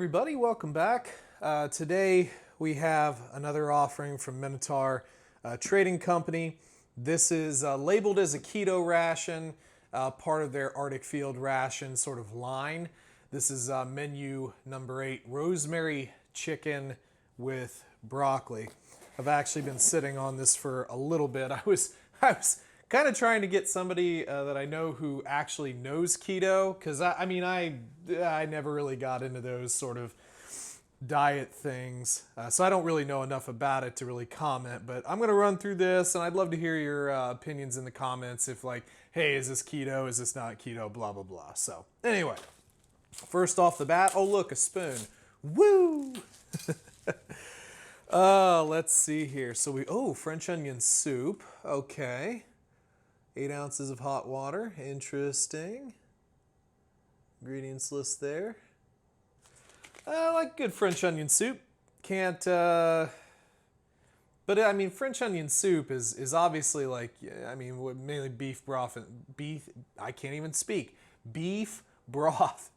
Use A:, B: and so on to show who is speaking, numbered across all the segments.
A: everybody, welcome back. Today we have another offering from Minotaur Trading Company. This is labeled as a keto ration, part of their Arctic Field ration sort of line. This is menu number 8, rosemary chicken with broccoli. I've actually been sitting on this for a little bit. I was kind of trying to get somebody that I know who actually knows keto, because I never really got into those sort of diet things, so I don't really know enough about it to really comment. But I'm going to run through this, and I'd love to hear your opinions in the comments. If like, hey, is this keto? Is this not keto? Blah blah blah. So anyway, first off the bat, oh look, a spoon. Woo! Let's see here. So French onion soup. Okay. 8 ounces of hot water. Interesting. Ingredients list there. I like good French onion soup. But I mean, French onion soup is obviously like, mainly beef broth and I can't even speak. Beef broth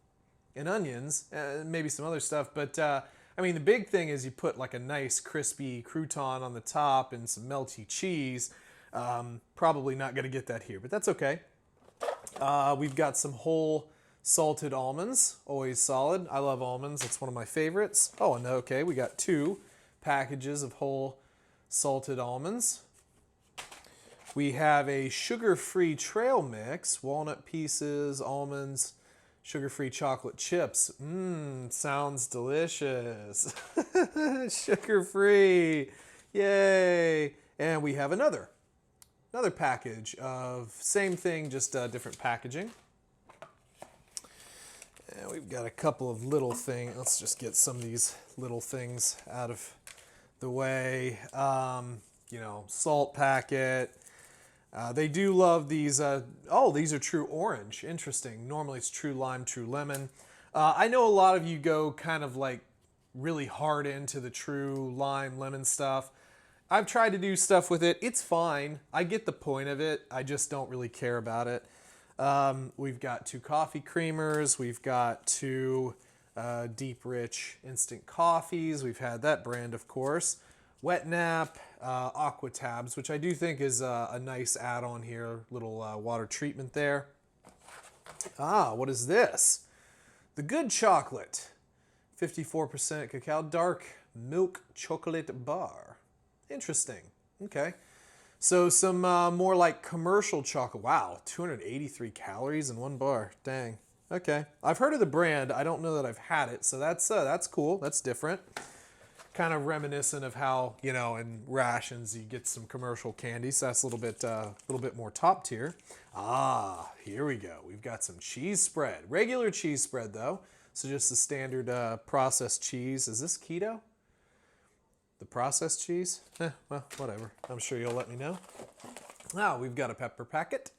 A: and onions, maybe some other stuff. But the big thing is you put like a nice crispy crouton on the top and some melty cheese. Probably not going to get that here, but that's okay. We've got some whole salted almonds, always solid. I love almonds, it's one of my favorites. Oh, and okay, we got 2 packages of whole salted almonds. We have a sugar-free trail mix, walnut pieces, almonds, sugar-free chocolate chips. Sounds delicious. Sugar-free, yay. And we have another package of same thing, just different packaging. And we've got a couple of little things. Let's just get some of these little things out of the way. Salt packet. They do love these. These are true orange. Interesting. Normally it's true lime, true lemon. I know a lot of you go kind of like really hard into the true lime, lemon stuff. I've tried to do stuff with it. It's fine. I get the point of it. I just don't really care about it. We've got 2 coffee creamers. We've got 2 deep rich instant coffees. We've had that brand, of course. Wet Nap, Aqua Tabs, which I do think is a nice add-on here. Little water treatment there. What is this? The Good Chocolate. 54% cacao, dark milk chocolate bar. Interesting. Okay. So some more like commercial chocolate. Wow, 283 calories in 1 bar. Dang. Okay. I've heard of the brand. I don't know that I've had it, so that's cool. That's different. Kind of reminiscent of how, in rations you get some commercial candy. So that's a little bit more top tier. Here we go. We've got some cheese spread. Regular cheese spread though. So just the standard processed cheese. Is this keto? The processed cheese? Well, whatever. I'm sure you'll let me know. We've got a pepper packet.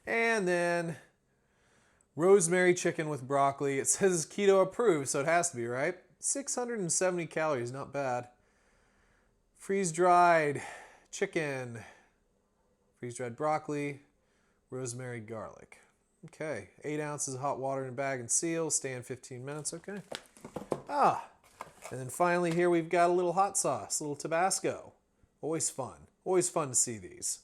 A: And then rosemary chicken with broccoli. It says keto approved, so it has to be, right? 670 calories, not bad. Freeze-dried chicken. Freeze-dried broccoli. Rosemary garlic. Okay, 8 ounces of hot water in a bag and seal. Stand 15 minutes, okay. And then finally here we've got a little hot sauce, a little Tabasco. Always fun. Always fun to see these.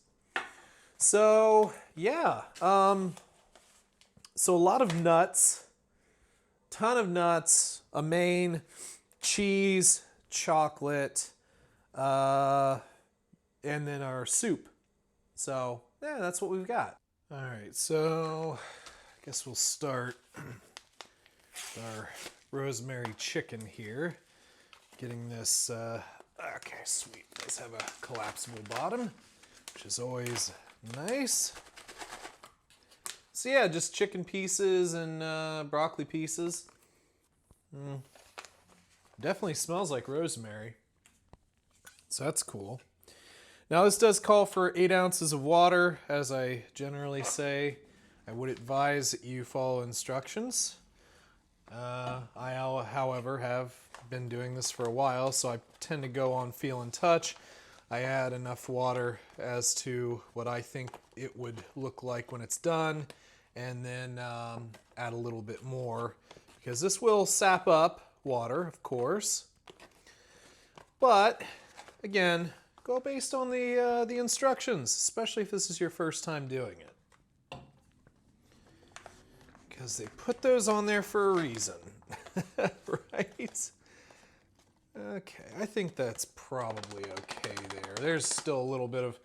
A: So, yeah. So a lot of nuts. Ton of nuts. A main cheese, chocolate, and then our soup. So, yeah, that's what we've got. All right, so I guess we'll start with our rosemary chicken here. Getting this, okay, sweet. It does have a collapsible bottom, which is always nice. So yeah, just chicken pieces and broccoli pieces. Definitely smells like rosemary. So that's cool. Now this does call for 8 ounces of water. As I generally say, I would advise that you follow instructions. I, however, have been doing this for a while, so I tend to go on feel and touch. I add enough water as to what I think it would look like when it's done, and then add a little bit more because this will sap up water, of course. But again, go based on the instructions, especially if this is your first time doing it. Because they put those on there for a reason, right? Okay, I think that's probably okay there. There's still a little bit of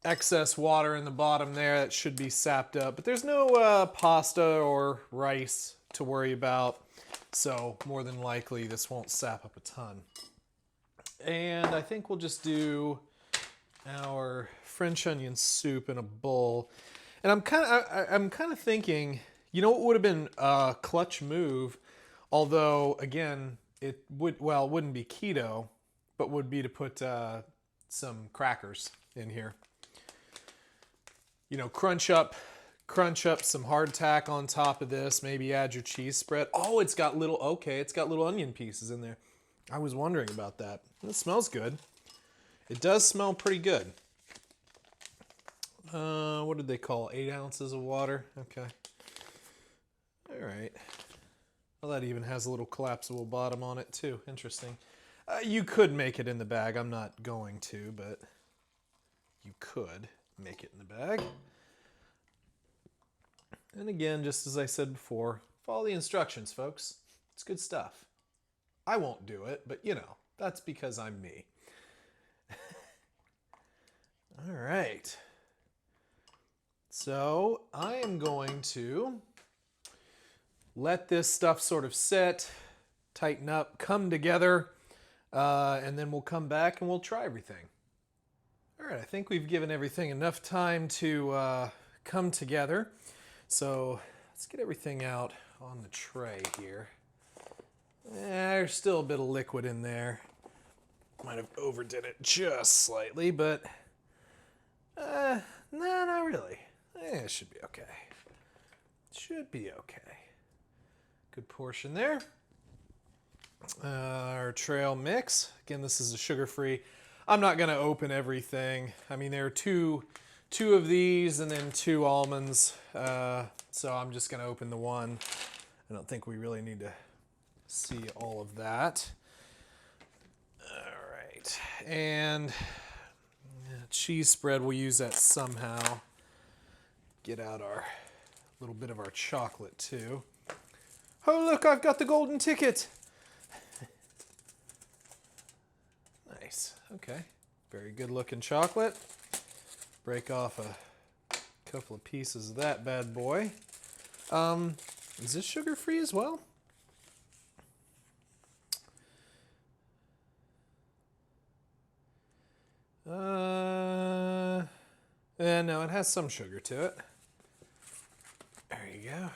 A: excess water in the bottom there that should be sapped up, but there's no pasta or rice to worry about, so more than likely this won't sap up a ton. And I think we'll just do our French onion soup in a bowl. And I'm kind of thinking, you know what would have been a clutch move, although again, it wouldn't be keto, but would be to put some crackers in here. You know, crunch up some hardtack on top of this. Maybe add your cheese spread. Oh, it's got little onion pieces in there. I was wondering about that. It smells good. It does smell pretty good. What did they call it? 8 ounces of water. Okay. All right. Well, that even has a little collapsible bottom on it too. Interesting. You could make it in the bag. I'm not going to, but you could make it in the bag. And again, just as I said before, follow the instructions, folks. It's good stuff. I won't do it, but you know, that's because I'm me. All right. So I am going to let this stuff sort of sit, tighten up, come together, and then we'll come back and we'll try everything. All right, I think we've given everything enough time to come together. So let's get everything out on the tray here. There's still a bit of liquid in there. Might have overdid it just slightly, but no, not really. It should be okay. Should be okay. Good portion there. Our trail mix. Again, this is a sugar-free. I'm not going to open everything. I mean, there are two of these and then 2 almonds. So I'm just going to open the one. I don't think we really need to see all of that. All right. And cheese spread, we'll use that somehow. Get out our little bit of our chocolate too. Oh, look, I've got the golden ticket. Nice. Okay. Very good looking chocolate. Break off a couple of pieces of that bad boy. Is this sugar-free as well? No, it has some sugar to it. There you go.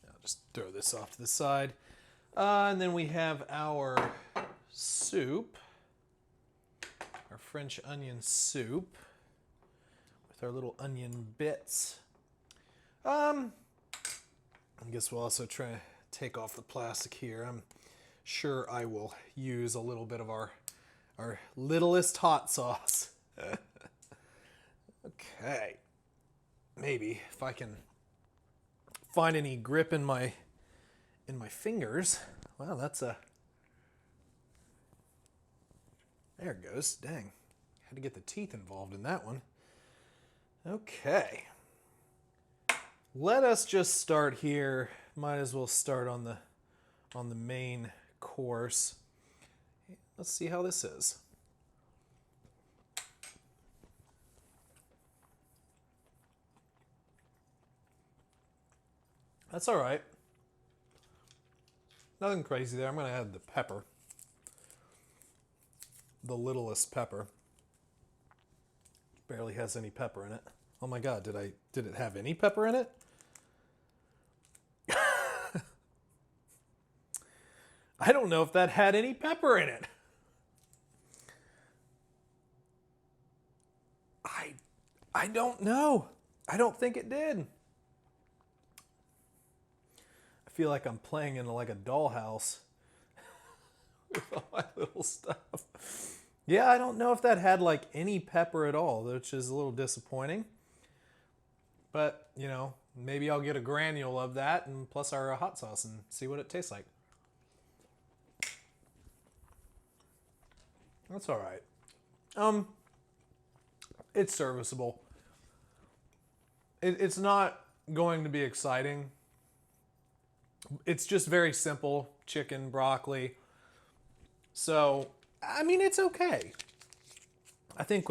A: I'll just throw this off to the side. And then we have our soup, our French onion soup with our little onion bits. I guess we'll also try to take off the plastic here. I'm sure I will use a little bit of our littlest hot sauce. Okay. Maybe if I can find any grip in my fingers. Wow, that's a... There it goes. Dang. Had to get the teeth involved in that one. Okay. Let us just start here. Might as well start on the main course. Let's see how this is. That's all right. Nothing crazy there. I'm going to add the pepper. The littlest pepper. Barely has any pepper in it. Oh my God, did it have any pepper in it? I don't know if that had any pepper in it. I don't know. I don't think it did. I feel like I'm playing in like a dollhouse with all my little stuff. Yeah, I don't know if that had like any pepper at all, which is a little disappointing. But, you know, maybe I'll get a granule of that and plus our hot sauce and see what it tastes like. That's all right. It's serviceable. It's not going to be exciting. It's just very simple chicken, broccoli. So, I mean, it's okay. I think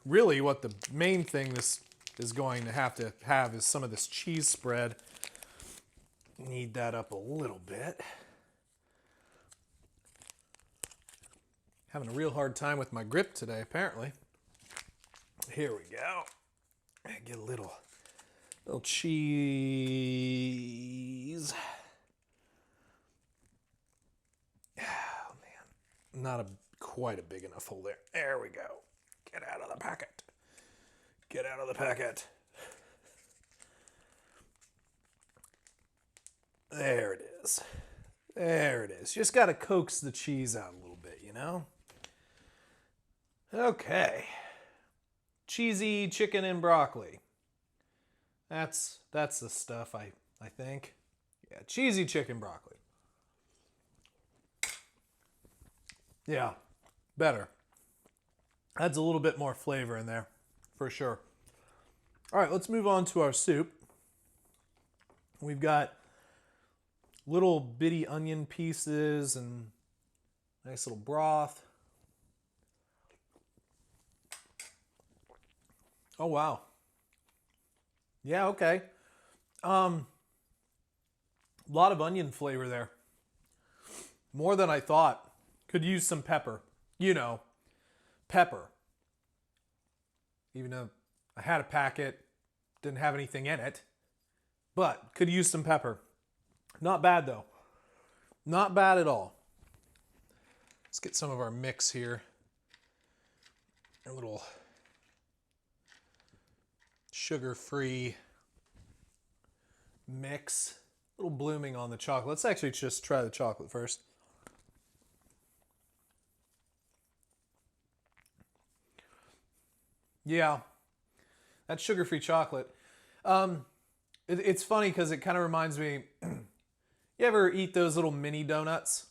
A: really what the main thing this is going to have is some of this cheese spread. Knead that up a little bit. Having a real hard time with my grip today, apparently. Here we go. Get a little cheese. Oh man, not quite a big enough hole there. There we go. Get out of the packet. Get out of the packet. There it is. There it is. Just got to coax the cheese out a little bit, you know? Okay. Cheesy chicken and broccoli. That's the stuff, I think. Yeah, cheesy chicken broccoli. Yeah, better. Adds a little bit more flavor in there, for sure. All right, let's move on to our soup. We've got little bitty onion pieces and nice little broth. Oh, wow. Yeah, okay. A lot of onion flavor there. More than I thought. Could use some pepper. You know, pepper. Even though I had a packet, didn't have anything in it. But could use some pepper. Not bad though. Not bad at all. Let's get some of our mix here. A little sugar-free mix. A little blooming on the chocolate. Let's actually just try the chocolate first. Yeah, that sugar-free chocolate. It's funny because it kind of reminds me, you ever eat those little mini donuts?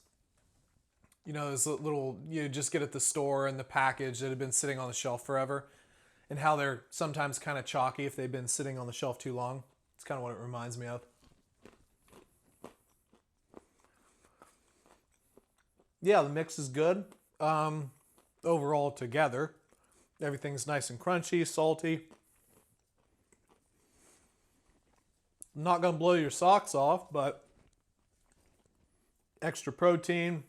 A: You know, those little, you just get at the store in the package that have been sitting on the shelf forever, and how they're sometimes kind of chalky if they've been sitting on the shelf too long. It's kind of what it reminds me of. Yeah, the mix is good. Overall together, everything's nice and crunchy, salty. Not going to blow your socks off, but extra protein.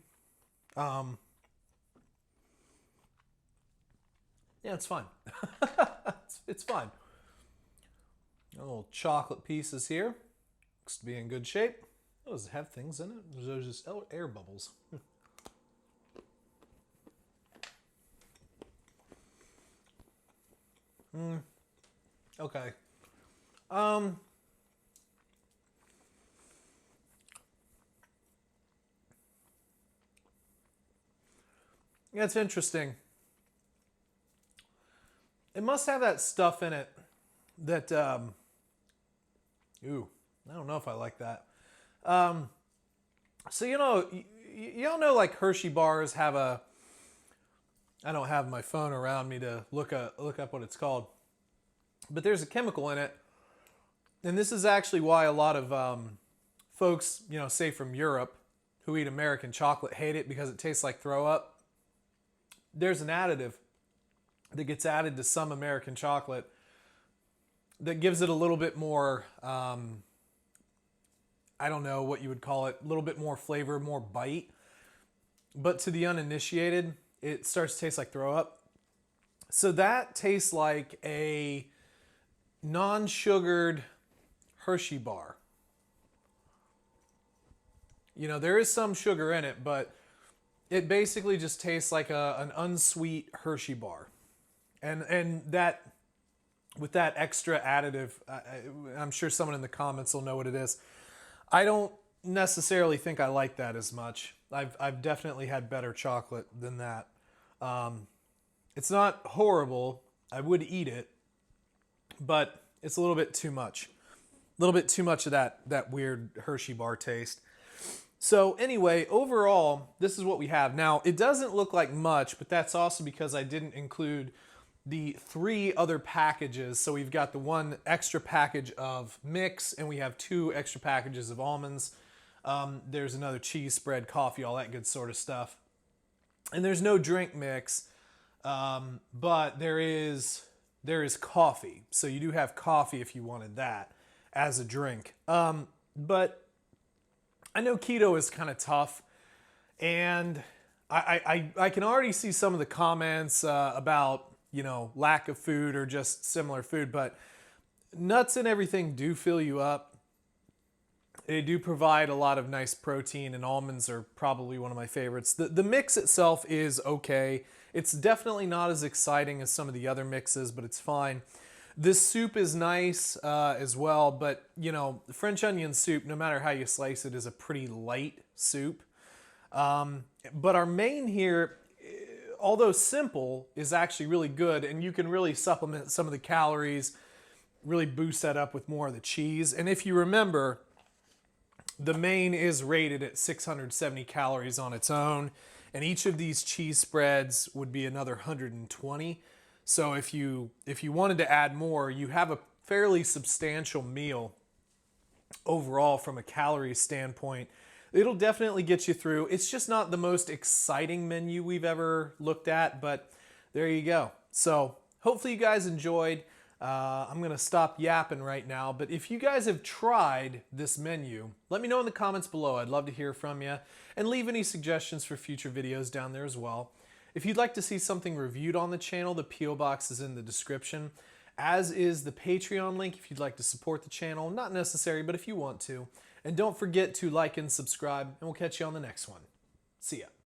A: Yeah, it's fine. it's fine. Little chocolate pieces here. Looks to be in good shape. Does it have things in it? There's just air bubbles. Okay. Yeah, it's interesting. It must have that stuff in it that, ooh, I don't know if I like that. So, you know, y'all know like Hershey bars have a, I don't have my phone around me to look up what it's called, but there's a chemical in it. And this is actually why a lot of folks, you know, say from Europe who eat American chocolate hate it because it tastes like throw up. There's an additive that gets added to some American chocolate that gives it a little bit more, I don't know what you would call it, a little bit more flavor, more bite. But to the uninitiated, it starts to taste like throw up. So that tastes like a non-sugared Hershey bar. You know, there is some sugar in it, but it basically just tastes like an unsweet Hershey bar. And that, with that extra additive, I'm sure someone in the comments will know what it is. I don't necessarily think I like that as much. I've definitely had better chocolate than that. It's not horrible. I would eat it, but it's a little bit too much. A little bit too much of that weird Hershey bar taste. So anyway, overall, this is what we have. Now, it doesn't look like much, but that's also because I didn't include the 3 other packages. So we've got the 1 extra package of mix, and we have 2 extra packages of almonds. There's another cheese spread, coffee, all that good sort of stuff. And there's no drink mix, but there is coffee. So you do have coffee if you wanted that as a drink. But I know keto is kind of tough, and I can already see some of the comments about, you know, lack of food or just similar food, but nuts and everything do fill you up. They do provide a lot of nice protein, and almonds are probably one of my favorites. The mix itself is okay. It's definitely not as exciting as some of the other mixes, but it's fine. This soup is nice as well, but you know, French onion soup, no matter how you slice it, is a pretty light soup. But our main here, although simple, is actually really good, and you can really supplement some of the calories, really boost that up with more of the cheese. And if you remember, the main is rated at 670 calories on its own, and each of these cheese spreads would be another 120. So if you wanted to add more, you have a fairly substantial meal overall from a calorie standpoint. It'll definitely get you through. It's just not the most exciting menu we've ever looked at, but there you go. So hopefully you guys enjoyed. I'm going to stop yapping right now, but if you guys have tried this menu, let me know in the comments below. I'd love to hear from you, and leave any suggestions for future videos down there as well. If you'd like to see something reviewed on the channel, the P.O. Box is in the description, as is the Patreon link if you'd like to support the channel. Not necessary, but if you want to. And don't forget to like and subscribe, and we'll catch you on the next one. See ya.